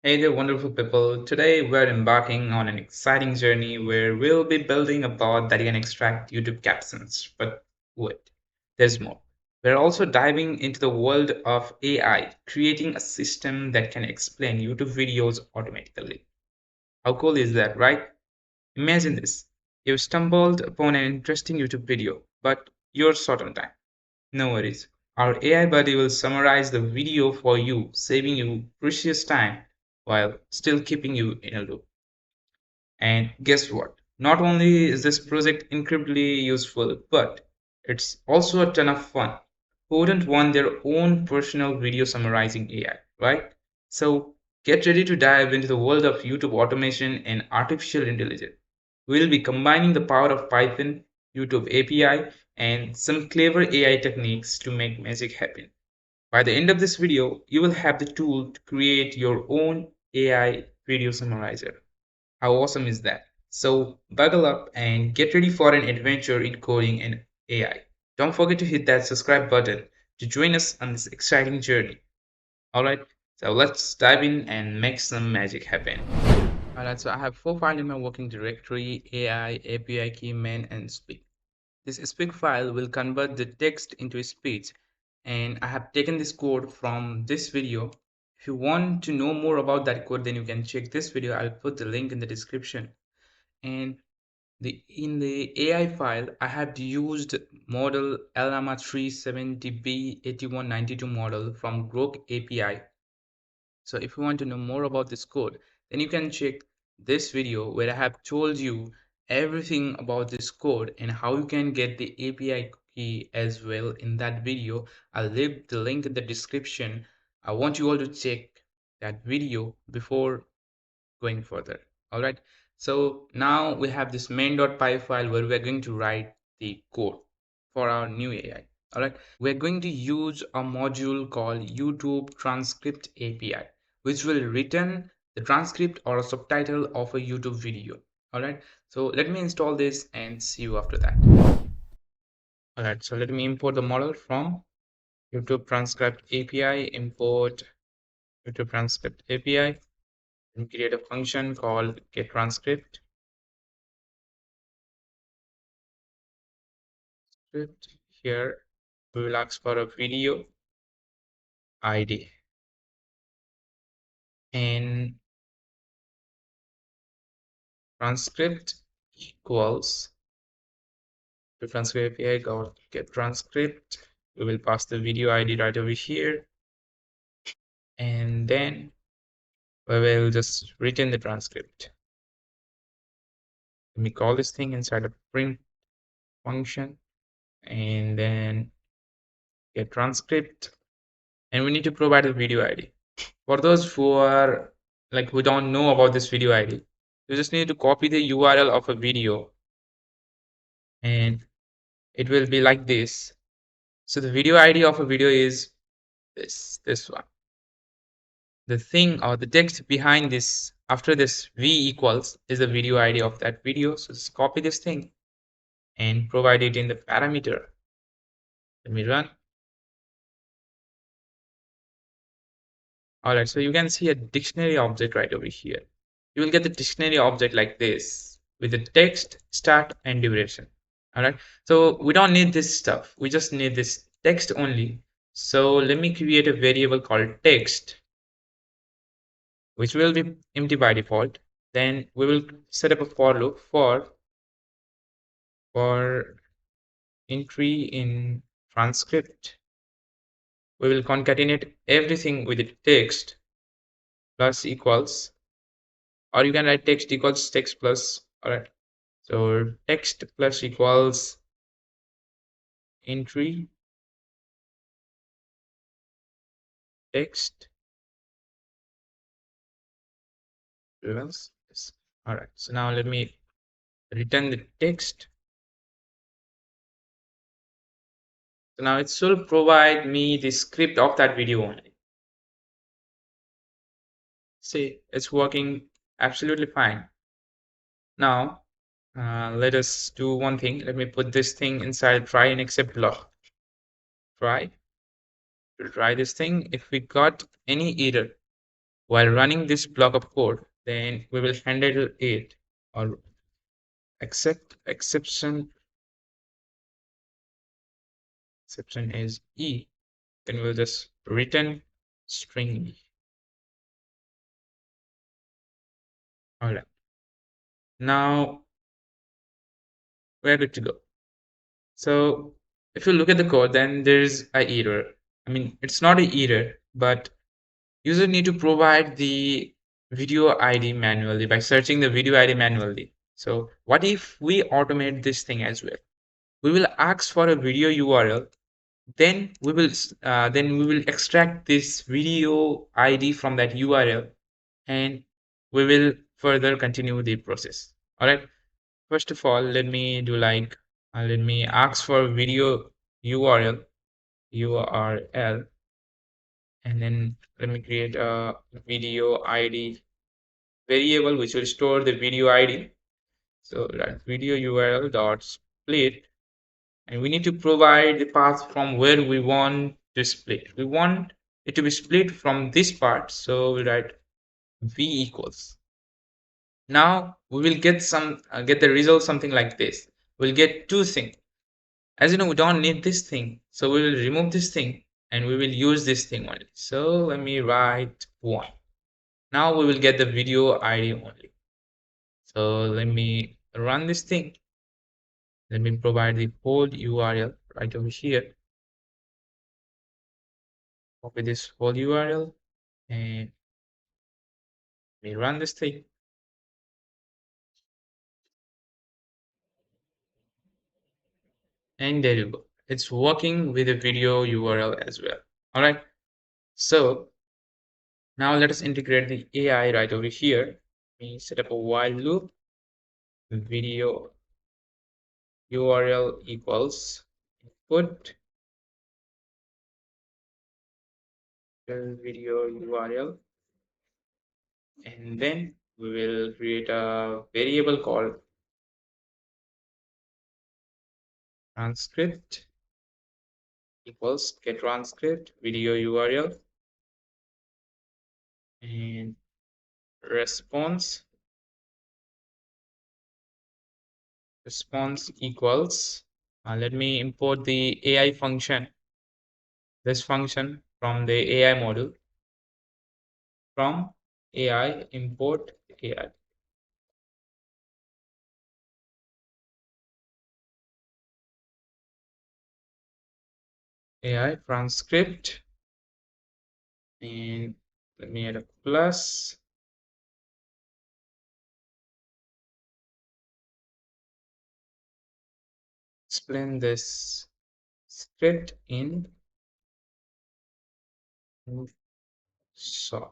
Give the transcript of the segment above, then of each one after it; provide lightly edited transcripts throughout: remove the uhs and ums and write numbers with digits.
Hey there, wonderful people. Today we're embarking on an exciting journey where we'll be building a bot that can extract YouTube captions. But wait, there's more. We're also diving into the world of AI, creating a system that can explain YouTube videos automatically. How cool is that, right? Imagine this. You've stumbled upon an interesting YouTube video, but you're short on time. No worries. Our AI buddy will summarize the video for you, saving you precious time while still keeping you in a loop. And guess what? Not only is this project incredibly useful, but it's also a ton of fun. Who wouldn't want their own personal video summarizing AI, right? So get ready to dive into the world of YouTube automation and artificial intelligence. We'll be combining the power of Python, YouTube API, and some clever AI techniques to make magic happen. By the end of this video, you will have the tool to create your own AI video summarizer. How awesome is that? So buckle up and get ready for an adventure in coding and AI. Don't forget to hit that subscribe button to join us on this exciting journey. Alright, so let's dive in and make some magic happen. Alright, so I have four files in my working directory: AI, API key, main, and speak. This speak file will convert the text into speech, and I have taken this code from this video. If you want to know more about that code, then you can check this video. I'll put the link in the description. And in the AI file, I have used model Llama 370B8192 model from Grok API. So if you want to know more about this code, then you can check this video where I have told you everything about this code and how you can get the API key as well in that video. I'll leave the link in the description. I want you all to check that video before going further. All right. So now we have this main.py file where we're going to write the code for our new AI. All right. We're going to use a module called YouTube Transcript API, which will return the transcript or a subtitle of a YouTube video. All right. So let me install this and see you after that. All right. So let me import the model from YouTube Transcript API, import YouTube Transcript API, and create a function called getTranscript. Here we will ask for a video ID and transcript equals to transcript API get transcript. We will pass the video ID right over here, and then we will just return the transcript. Let me call this thing inside a print function, and then get transcript, and we need to provide the video ID. For those who are who don't know about this video ID, you just need to copy the URL of a video, and it will be like this. So the video ID of a video is this one. The thing or the text behind this after this v equals is the video ID of that video. So just copy this thing and provide it in the parameter. Let me run. All right, so you can see a dictionary object right over here. You will get the dictionary object like this with the text, start, and duration. All right, so we don't need this stuff. We just need this text only. So let me create a variable called text, which will be empty by default. Then we will set up a for loop for entry in transcript. We will concatenate everything with the text plus equals, or you can write text equals text plus. All right, so text plus equals entry text equals this. All right, so now let me return the text. So now it should provide me the script of that video only. See, it's working absolutely fine. Now let us do one thing. Let me put this thing inside try and accept block. Try this thing. If we got any error, while running this block of code, then we will handle it or exception is E, then we'll just return string E. All right. Now we're good to go. So if you look at the code, then there's a error. I mean, it's not an error, but user need to provide the video ID manually by searching the video ID manually. So what if we automate this thing as well? We will ask for a video URL, then we will extract this video ID from that URL, and we will further continue the process. All right. First of all, let me do like let me ask for video URL, and then let me create a video ID variable which will store the video ID. So that video URL dot split, and we need to provide the path from where we want to split. We want it to be split from this part, so we write v equals. Now we will get get the result something like this. We'll get two things. As you know, we don't need this thing, so we will remove this thing and we will use this thing only. So let me write 1. Now we will get the video ID only. So let me run this thing. Let me provide the whole URL right over here. Copy this whole URL and let me run this thing. And there you go. It's working with the video URL as well. All right. So now let us integrate the AI right over here. We set up a while loop. Video URL equals input video URL, and then we will create a variable called transcript equals get transcript video URL, and response equals let me import the AI function, this function from the AI module, from AI import AI transcript, and let me add a plus. Explain this script in short.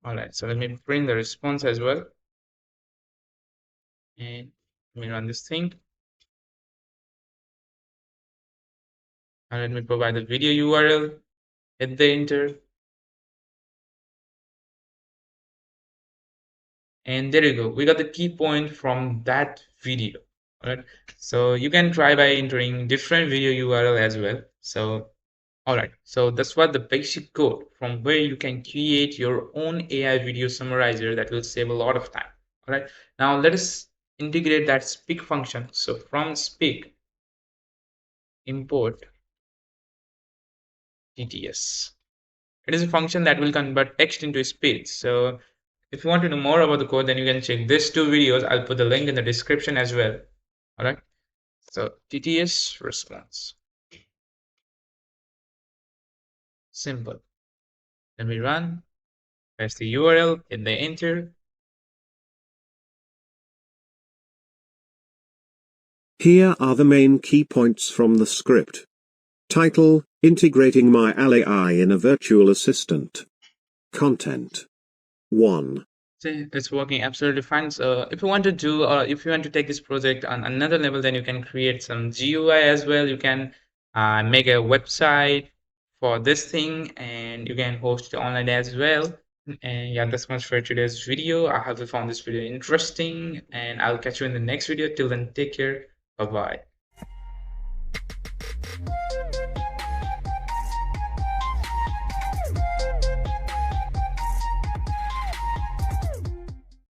All right, so let me print the response as well, and let me run this thing, and let me provide the video URL, hit the enter, and there you go. We got the key point from that video. All right, so you can try by entering different video URL as well. So all right, so that's what the basic code from where you can create your own AI video summarizer that will save a lot of time. All right, now let us integrate that speak function. So from speak, import TTS. It is a function that will convert text into speech. So if you want to know more about the code, then you can check these two videos. I'll put the link in the description as well. All right, so TTS response. Simple. Then we run, paste the URL, hit the enter. Here are the main key points from the script. Title: Integrating my AI in a virtual assistant. Content: 1. It's working absolutely fine. So if you want to do, or if you want to take this project on another level, then you can create some GUI as well. You can make a website for this thing, and you can host it online as well. And yeah, that's much for today's video. I hope you found this video interesting, and I'll catch you in the next video. Till then, take care. Bye bye.